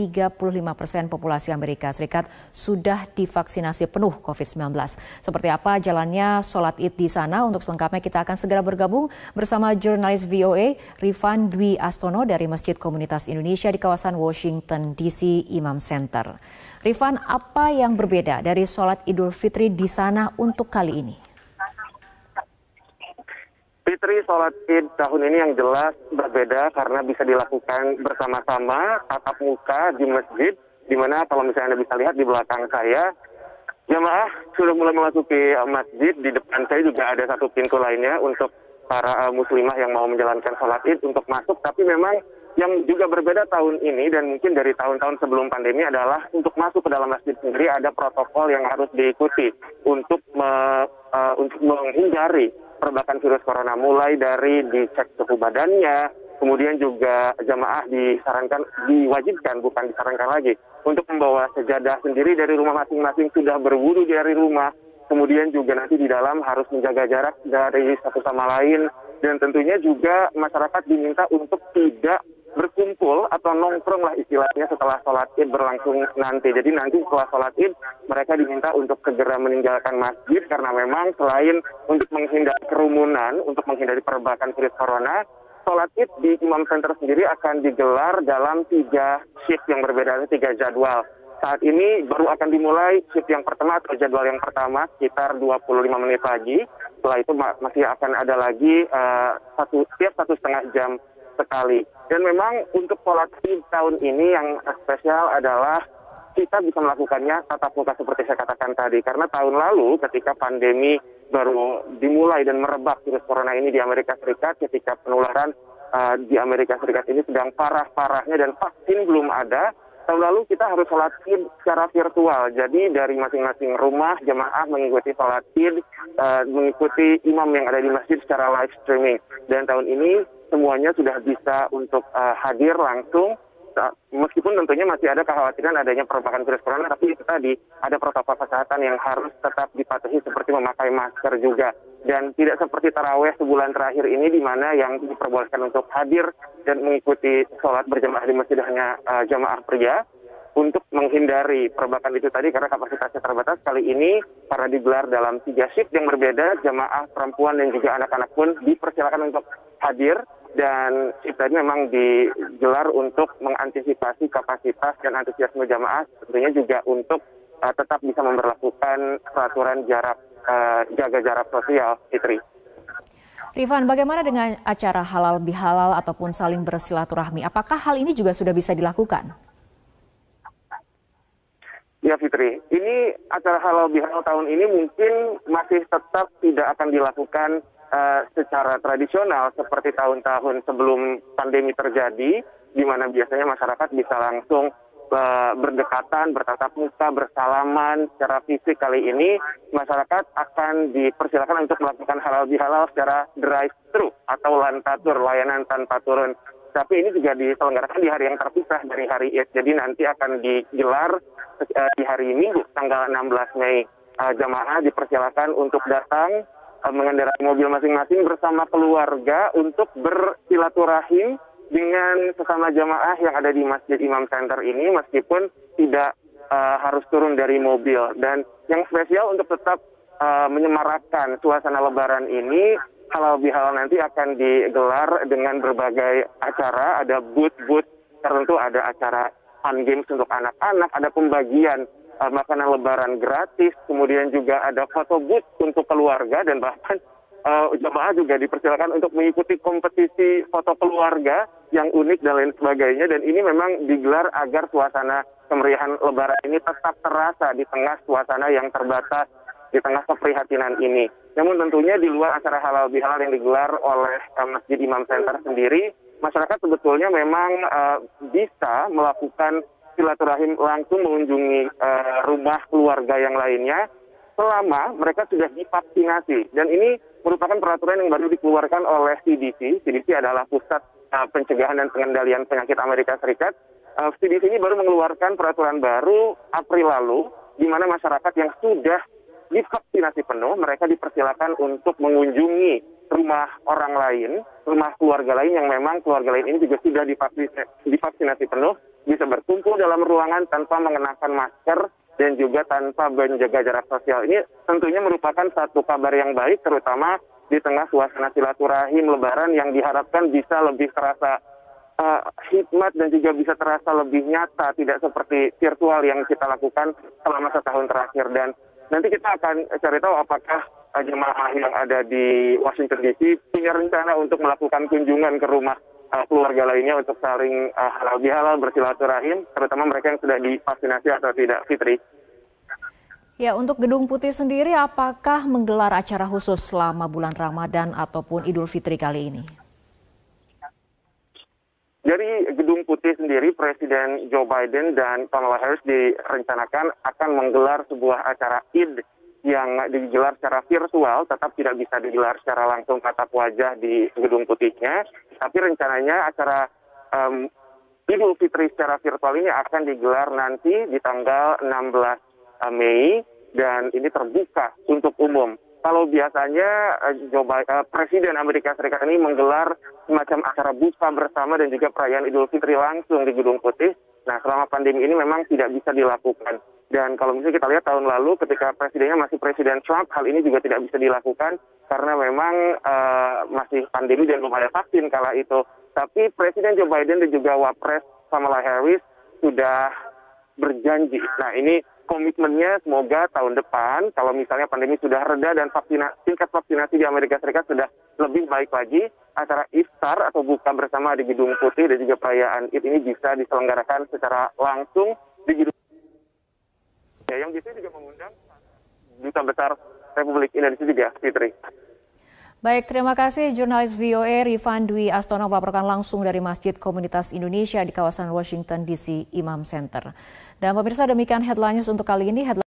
35% populasi Amerika Serikat sudah divaksinasi penuh COVID-19. Seperti apa jalannya sholat Id di sana? Untuk selengkapnya kita akan segera bergabung bersama jurnalis VOA Rifan Dwi Astono dari Masjid Komunitas Indonesia di kawasan Washington DC Imam Center. Rifan, apa yang berbeda dari sholat Idul Fitri di sana untuk kali ini? Fitri sholat Id tahun ini yang jelas berbeda karena bisa dilakukan bersama-sama tatap muka di masjid, di mana kalau misalnya Anda bisa lihat di belakang saya, jamaah sudah mulai memasuki masjid. Di depan saya juga ada satu pintu lainnya untuk para muslimah yang mau menjalankan sholat Id untuk masuk. Tapi memang yang juga berbeda tahun ini dan mungkin dari tahun-tahun sebelum pandemi adalah untuk masuk ke dalam masjid sendiri ada protokol yang harus diikuti untuk menghindari perbakan virus corona, mulai dari dicek suhu badannya, kemudian juga jamaah diwajibkan, bukan disarankan lagi, untuk membawa sejadah sendiri dari rumah masing-masing, sudah berwudu dari rumah, kemudian juga nanti di dalam harus menjaga jarak dari satu sama lain, dan tentunya juga masyarakat diminta untuk tidak berkumpul atau nongkrong lah istilahnya setelah sholat Id berlangsung nanti. Jadi nanti setelah sholat Id mereka diminta untuk segera meninggalkan masjid karena memang selain untuk menghindari kerumunan, untuk menghindari perbakan virus corona, sholat Id di Imam Center sendiri akan digelar dalam 3 shift yang berbeda, 3 jadwal. Saat ini baru akan dimulai shift yang pertama atau jadwal yang pertama sekitar 25 menit lagi. Setelah itu masih akan ada lagi setiap 1,5 jam sekali. Dan memang untuk sholat Id tahun ini yang spesial adalah kita bisa melakukannya tatap muka seperti saya katakan tadi. Karena tahun lalu ketika pandemi baru dimulai dan merebak virus corona ini di Amerika Serikat, ketika penularan di Amerika Serikat ini sedang parah-parahnya dan vaksin belum ada, tahun lalu kita harus sholat Id secara virtual. Jadi dari masing-masing rumah jemaah mengikuti sholat Id, mengikuti imam yang ada di masjid secara live streaming. Dan tahun ini semuanya sudah bisa untuk hadir langsung, meskipun tentunya masih ada kekhawatiran adanya perbakan virus corona, tapi itu tadi ada protokol kesehatan yang harus tetap dipatuhi seperti memakai masker juga. Dan tidak seperti taraweh sebulan terakhir ini di mana yang diperbolehkan untuk hadir dan mengikuti sholat berjamaah di masjid hanya jamaah pria. Untuk menghindari perbakan itu tadi karena kapasitasnya terbatas, kali ini para digelar dalam 3 shift yang berbeda, jamaah perempuan dan juga anak-anak pun dipersilakan untuk hadir. Dan shift tadi memang digelar untuk mengantisipasi kapasitas dan antusiasme jamaah, tentunya juga untuk tetap bisa memberlakukan peraturan jaga jarak sosial, Fitri. Rifan, bagaimana dengan acara halal bihalal ataupun saling bersilaturahmi? Apakah hal ini juga sudah bisa dilakukan? Ya Fitri, ini acara halal bihalal tahun ini mungkin masih tetap tidak akan dilakukan secara tradisional seperti tahun-tahun sebelum pandemi terjadi, di mana biasanya masyarakat bisa langsung berdekatan, bertatap muka, bersalaman secara fisik. Kali ini masyarakat akan dipersilakan untuk melakukan halal bihalal secara drive-thru atau lantatur, layanan tanpa turun. Tapi ini juga diselenggarakan di hari yang terpisah dari hari Id. Jadi nanti akan digelar di hari Minggu tanggal 16 Mei. Jamaah dipersilakan untuk datang mengendarai mobil masing-masing bersama keluarga untuk bersilaturahim dengan sesama jamaah yang ada di Masjid Imam Center ini meskipun tidak harus turun dari mobil. Dan yang spesial untuk tetap menyemarakkan suasana Lebaran ini, halal bihalal nanti akan digelar dengan berbagai acara, ada booth-booth tertentu, ada acara fun games untuk anak-anak, ada pembagian makanan lebaran gratis, kemudian juga ada foto booth untuk keluarga, dan bahkan jemaah juga dipersilakan untuk mengikuti kompetisi foto keluarga yang unik dan lain sebagainya. Dan ini memang digelar agar suasana kemeriahan lebaran ini tetap terasa di tengah suasana yang terbatas, di tengah keprihatinan ini. Namun tentunya di luar acara halal bihalal yang digelar oleh Masjid Imam Center sendiri, masyarakat sebetulnya memang bisa melakukan silaturahim langsung mengunjungi rumah keluarga yang lainnya selama mereka sudah divaksinasi. Dan ini merupakan peraturan yang baru dikeluarkan oleh CDC. CDC adalah Pusat Pencegahan dan Pengendalian Penyakit Amerika Serikat. CDC ini baru mengeluarkan peraturan baru April lalu, di mana masyarakat yang sudah divaksinasi penuh, mereka dipersilakan untuk mengunjungi rumah orang lain, rumah keluarga lain yang memang keluarga lain ini juga sudah divaksinasi penuh, bisa berkumpul dalam ruangan tanpa mengenakan masker dan juga tanpa menjaga jarak sosial. Ini tentunya merupakan satu kabar yang baik, terutama di tengah suasana silaturahim Lebaran yang diharapkan bisa lebih terasa hikmat dan juga bisa terasa lebih nyata, tidak seperti virtual yang kita lakukan selama setahun terakhir. Dan nanti kita akan cari tahu apakah jemaah yang ada di Washington DC punya rencana untuk melakukan kunjungan ke rumah keluarga lainnya untuk saling halal bihalal bersilaturahim, terutama mereka yang sudah divaksinasi atau tidak, Fitri. Ya, untuk Gedung Putih sendiri apakah menggelar acara khusus selama bulan Ramadan ataupun Idul Fitri kali ini? Dari Gedung Putih sendiri, Presiden Joe Biden dan Kamala Harris direncanakan akan menggelar sebuah acara Id yang digelar secara virtual, tetap tidak bisa digelar secara langsung tatap wajah di Gedung Putihnya. Tapi rencananya acara Idul Fitri secara virtual ini akan digelar nanti di tanggal 16 Mei dan ini terbuka untuk umum. Kalau biasanya Presiden Amerika Serikat ini menggelar semacam acara buka bersama dan juga perayaan Idul Fitri langsung di Gedung Putih. Nah, selama pandemi ini memang tidak bisa dilakukan. Dan kalau misalnya kita lihat tahun lalu ketika presidennya masih Presiden Trump, hal ini juga tidak bisa dilakukan karena memang masih pandemi dan belum ada vaksin kala itu. Tapi Presiden Joe Biden dan juga Wapres Kamala Harris sudah berjanji. Nah, ini komitmennya semoga tahun depan kalau misalnya pandemi sudah reda dan tingkat vaksinasi di Amerika Serikat sudah lebih baik lagi, acara iftar atau buka bersama di Gedung Putih dan juga perayaan Id ini bisa diselenggarakan secara langsung di Gedung Putih. Yang bisa juga mengundang Duta Besar Republik Indonesia juga, Fitri. Baik, terima kasih jurnalis VOA Rifan Dwi Astono melaporkan langsung dari Masjid Komunitas Indonesia di kawasan Washington DC Imam Center. Dan pemirsa, demikian headline news untuk kali ini.